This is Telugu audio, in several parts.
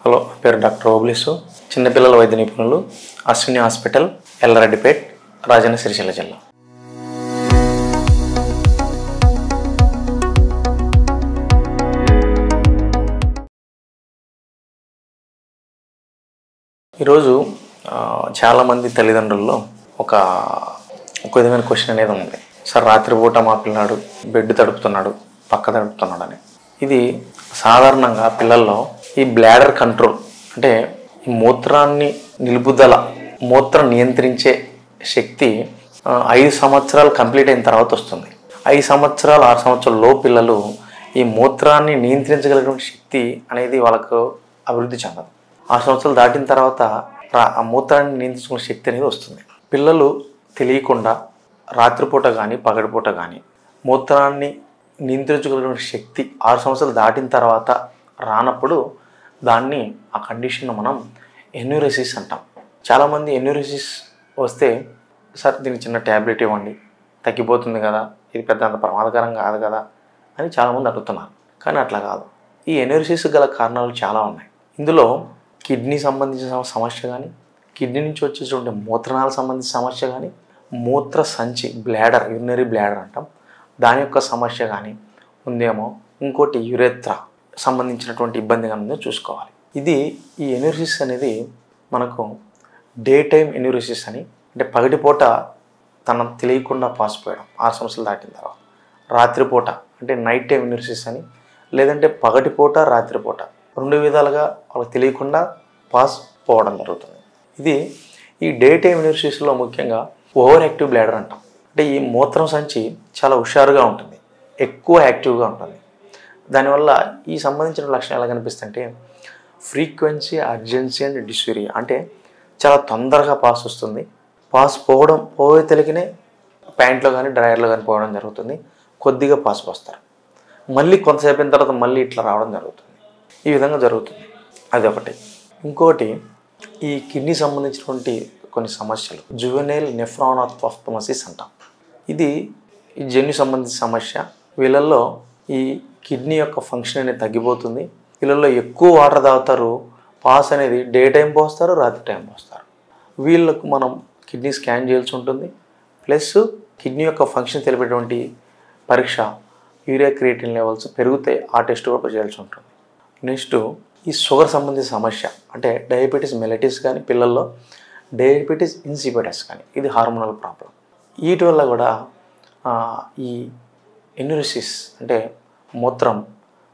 హలో, పేరు డాక్టర్ ఓబ్లిసు, చిన్నపిల్లల వైద్య నిపుణులు, అశ్విని హాస్పిటల్, ఎల్లారెడ్డిపేట్, రాజన్న సిరిసిల్ల జిల్లా. ఈరోజు చాలామంది తల్లిదండ్రుల్లో ఒక విధమైన క్వశ్చన్ అనేది ఉంది. సార్, రాత్రిపూట మా పిల్లాడు బెడ్ తడుపుతున్నాడు, పక్క తడుపుతున్నాడు అని. ఇది సాధారణంగా పిల్లల్లో ఈ బ్లాడర్ కంట్రోల్ అంటే ఈ మూత్రాన్ని నిలుపుదల, మూత్రం నియంత్రించే శక్తి 5 సంవత్సరాలు కంప్లీట్ అయిన తర్వాత వస్తుంది. 5 సంవత్సరాలు 6 సంవత్సరాల లో పిల్లలు ఈ మూత్రాన్ని నియంత్రించగలిగిన శక్తి అనేది వాళ్ళకు అభివృద్ధి చెందదు. 6 సంవత్సరాలు దాటిన తర్వాత ఆ మూత్రాన్ని నియంత్రించుకునే శక్తి అనేది వస్తుంది. పిల్లలు తెలియకుండా రాత్రిపూట కానీ పగటిపూట కానీ మూత్రాన్ని నియంత్రించగలిగిన శక్తి 6 సంవత్సరాలు దాటిన తర్వాత రానప్పుడు దాన్ని, ఆ కండిషన్ మనం ఎన్యూరెసిస్ అంటాం. చాలామంది ఎన్యూరెసిస్ వస్తే, సార్ దీనికి చిన్న ట్యాబ్లెట్ ఇవ్వండి, తగ్గిపోతుంది కదా, ఇది పెద్ద అంత ప్రమాదకరం కాదు కదా అని చాలామంది అడుగుతున్నారు. కానీ అట్లా కాదు. ఈ ఎన్యూరెసిస్ గల కారణాలు చాలా ఉన్నాయి. ఇందులో కిడ్నీ సంబంధించిన సమస్య కానీ, కిడ్నీ నుంచి వచ్చేటువంటి మూత్రనాళాలకు సంబంధించిన సమస్య కానీ, మూత్ర సంచి బ్లాడర్, యూరినరీ బ్లాడర్ అంటాం, దాని యొక్క సమస్య కానీ ఉందేమో. ఇంకోటి యురేత్రా సంబంధించినటువంటి ఇబ్బంది కానీ ఉందో చూసుకోవాలి. ఈ ఎన్యూరిసిస్ అనేది మనకు డే టైమ్ ఎన్యూరిసిస్ అని, అంటే పగటిపూట తన తెలియకుండా పాస్ పోయడం 6 సంవత్సరాలు దాటిన తర్వాత. రాత్రిపూట అంటే నైట్ టైం ఎన్యూరిసిస్ అని, లేదంటే పగటిపూట రాత్రిపూట 2 విధాలుగా వాళ్ళకి తెలియకుండా పాస్ పోవడం జరుగుతుంది. ఈ డే టైమ్ ఎన్యూరిసిస్లో ముఖ్యంగా ఓవర్ యాక్టివ్ బ్లాడర్ అంటాం. అంటే ఈ మూత్రం సంచి చాలా హుషారుగా ఉంటుంది, ఎక్కువ యాక్టివ్గా ఉంటుంది. దానివల్ల ఈ సంబంధించిన లక్షణాలు ఎలా కనిపిస్తుంటే ఫ్రీక్వెన్సీ, అర్జెన్సీ అండ్ డిస్యూరియా, అంటే చాలా తొందరగా పాస్ వస్తుంది. పాస్ పోయే తెలికినే ప్యాంట్లో కానీ డ్రైయర్లో కానీ పోవడం జరుగుతుంది. కొద్దిగా పాస్ పోస్తారు, మళ్ళీ కొంతసేపు అయిన తర్వాత మళ్ళీ ఇట్లా రావడం జరుగుతుంది. ఈ విధంగా జరుగుతుంది. అది ఒకటి. ఇంకోటి, ఈ కిడ్నీ సంబంధించినటువంటి కొన్ని సమస్యలు జువెనైల్ నెఫ్రానోపథమసిస్ అంటాం. ఇది జన్యు సంబంధించిన సమస్య. వీళ్ళల్లో ఈ కిడ్నీ యొక్క ఫంక్షన్ అనేది తగ్గిపోతుంది. వీళ్ళల్లో ఎక్కువ వాటర్ తాగుతారు, పాస్ అనేది డే టైం పోస్తారు, రాత్రి టైం పోస్తారు. వీళ్ళకు మనం కిడ్నీ స్కాన్ చేయాల్సి ఉంటుంది. ప్లస్ కిడ్నీ యొక్క ఫంక్షన్ తెలిపేటువంటి పరీక్ష, యూరియా క్రియేటిన్ లెవెల్స్ పెరిగితే ఆ టెస్ట్ కూడా చేయాల్సి ఉంటుంది. నెక్స్ట్, ఈ షుగర్ సంబంధించిన సమస్య అంటే డయాబెటీస్ మెలిటస్ కానీ, పిల్లల్లో డయాబెటీస్ ఇన్సిపిటస్ కానీ, ఇది హార్మోనల్ ప్రాబ్లం. వీటి వల్ల కూడా ఈ ఎన్యూరిసిస్ అంటే మూత్రం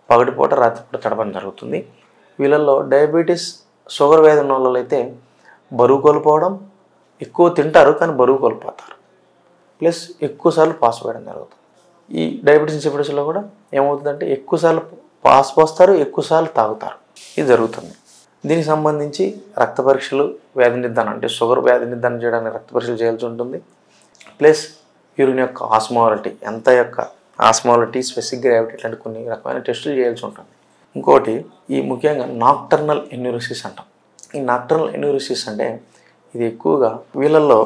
పగటిపూట రాత్రిపూట తడపడం జరుగుతుంది. వీళ్ళల్లో డయాబెటీస్, షుగర్ వ్యాధి ఉన్న వాళ్ళు అయితే బరువు కోల్పోవడం, ఎక్కువ తింటారు కానీ బరువు కోల్పోతారు, ప్లస్ ఎక్కువసార్లు పాస్ పోయడం జరుగుతుంది. ఈ డయాబెటీస్ ఇన్సిపిటస్లో కూడా ఏమవుతుందంటే ఎక్కువసార్లు పాస్ పోస్తారు, ఎక్కువసార్లు తాగుతారు. ఇది జరుగుతుంది. దీనికి సంబంధించి రక్త పరీక్షలు, వ్యాధి నిర్ధారణ అంటే షుగర్ వ్యాధి నిర్ధారణ చేయడానికి రక్త పరీక్షలు చేయాల్సి ఉంటుంది. ప్లస్ యూరిన్ యొక్క ఆస్మోలారిటీ, ఎంత యొక్క ఆస్మోలారిటీ, స్పెసిఫిక్ గ్రావిటీ ఇట్లాంటి కొన్ని రకమైన టెస్టులు చేయాల్సి ఉంటుంది. ఇంకోటి, ఈ ముఖ్యంగా నాక్టర్నల్ ఎన్యూరిసిస్ అంటాం. ఈ నాక్టర్నల్ ఎన్యూరిసిస్ అంటే ఇది ఎక్కువగా వీళ్ళల్లో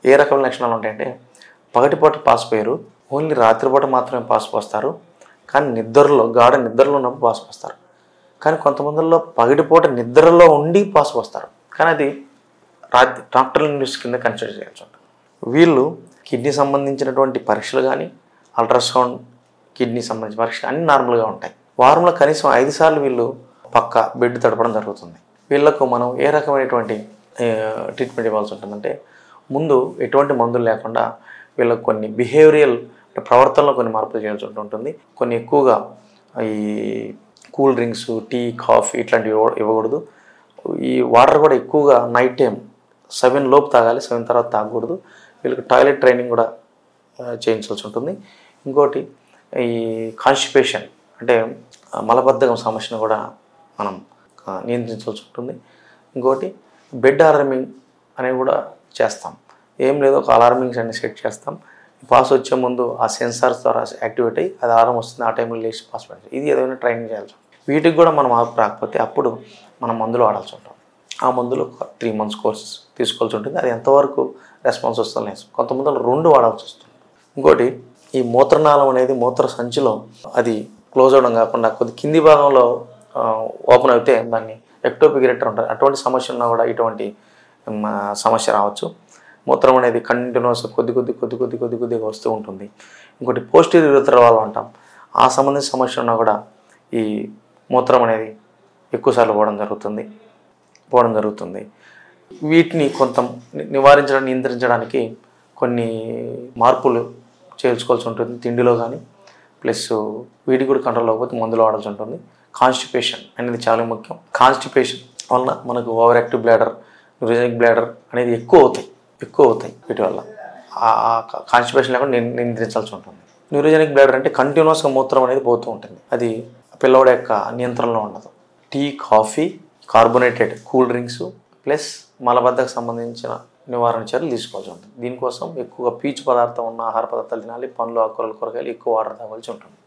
ఏ రకమైన లక్షణాలు ఉంటాయంటే పగటిపూట పాస్ పోయారు, ఓన్లీ రాత్రిపూట మాత్రమే పాస్ పోస్తారు. కానీ గాఢ నిద్రలో ఉన్నప్పుడు పాస్ పోస్తారు. కానీ కొంతమందిలో పగటిపూట నిద్రలో ఉండి పాస్ పోస్తారు, కానీ అది నాక్టర్నల్ ఎన్యూరిసిస్ కింద కన్సిడర్ చేయాల్సి ఉంటుంది. వీళ్ళు కిడ్నీ సంబంధించినటువంటి పరీక్షలు కానీ, అల్ట్రాసౌండ్, కిడ్నీ సంబంధించిన పరీక్షలు అన్నీ నార్మల్గా ఉంటాయి. వారంలో కనీసం 5 సార్లు వీళ్ళు పక్క బెడ్ తడపడం జరుగుతుంది. వీళ్ళకు మనం ఏ రకమైనటువంటి ట్రీట్మెంట్ ఇవ్వాల్సి ఉంటుందంటే, ముందు ఎటువంటి మందులు లేకుండా వీళ్ళకు కొన్ని బిహేవియరల్ ప్రవర్తనలో కొన్ని మార్పులు చేయాల్సి ఉంటుంది. కొన్ని ఎక్కువగా ఈ కూల్ డ్రింక్స్, టీ, కాఫీ ఇట్లాంటివి ఇవ్వకూడదు. ఈ వాటర్ కూడా ఎక్కువగా నైట్ టైం 7 లోపు తాగాలి, 7 తర్వాత తాగకూడదు. వీళ్ళకి టాయిలెట్ ట్రైనింగ్ కూడా చేయించాల్సి ఉంటుంది. ఇంకోటి, ఈ కాన్స్టిపేషన్ అంటే మలబద్ధకం సమస్యను కూడా మనం నియంత్రించాల్సి ఉంటుంది. ఇంకోటి, బెడ్ అలార్మింగ్ అనేవి కూడా చేస్తాం. ఏం లేదో ఒక అలార్మింగ్స్ అన్ని సెట్ చేస్తాం. పాస్ వచ్చే ముందు ఆ సెన్సార్స్ ద్వారా యాక్టివేట్ అయ్యి అది అలారం వస్తుంది, ఆ టైంలో లేచి పాస్ పడుతుంది. ఇది ఏదైనా ట్రైనింగ్ చేయాల్సి ఉంటుంది. వీటికి కూడా మనం మార్పు రాకపోతే అప్పుడు మనం మందులు వాడాల్సి ఉంటుంది. ఆ మందులు 3 months కోర్స్ తీసుకోవాల్సి ఉంటుంది. అది ఎంతవరకు రెస్పాన్స్ వస్తుంది, కొంతమంది 2 వాడాల్సి వస్తుంది. ఇంకోటి, ఈ మూత్రనాళం అనేది మూత్ర సంచిలో అది క్లోజ్ అవ్వడం కాకుండా కొద్ది కింది భాగంలో ఓపెన్ అయితే దాన్ని ఎక్టోపిక్ యూరెటర్ ఉంటుంది. అటువంటి సమస్య ఉన్నా కూడా ఇటువంటి సమస్య రావచ్చు. మూత్రం అనేది కంటిన్యూస్ కొద్దిగా వస్తూ ఉంటుంది. ఇంకోటి పోస్టీరియర్ యూరెథ్రల్ వాల్వ్ అంటాం. ఆ సంబంధించిన సమస్య ఉన్నా కూడా ఈ మూత్రం అనేది ఎక్కువసార్లు పోవడం జరుగుతుంది. వీటిని కొంత నియంత్రించడానికి కొన్ని మార్పులు చేర్చుకోవాల్సి ఉంటుంది తిండిలో కానీ, ప్లస్ వీటికి కూడా కంట్రోల్ అవ్వకపోతే మందులు వాడాల్సి ఉంటుంది. కాన్స్టిపేషన్ అనేది చాలా ముఖ్యం. కాన్స్టిపేషన్ వలన మనకు ఓవర్ యాక్టివ్ బ్లాడర్, యూరిజనిక్ బ్లాడర్ అనేది ఎక్కువ అవుతాయి వీటి వల్ల. ఆ కాన్స్టిపేషన్ లేకుండా నియంత్రించాల్సి ఉంటుంది. న్యూరోజెనిక్ బ్లాడర్ అంటే కంటిన్యూస్గా మూత్రం అనేది పోతూ ఉంటుంది. అది పిల్లవాడి యొక్క నియంత్రణలో ఉండదు. Tea, coffee, carbonated cool drinks plus మలబద్ధకు సంబంధించిన నివారణ చర్యలు తీసుకోవాల్సి ఉంటుంది. దీనికోసం ఎక్కువగా పీచు పదార్థం ఉన్న ఆహార పదార్థాలు తినాలి. పండ్లు, ఆకుకూరలు, కూరగాయలు ఎక్కువ వాటర్ తాగాల్సి ఉంటుంది.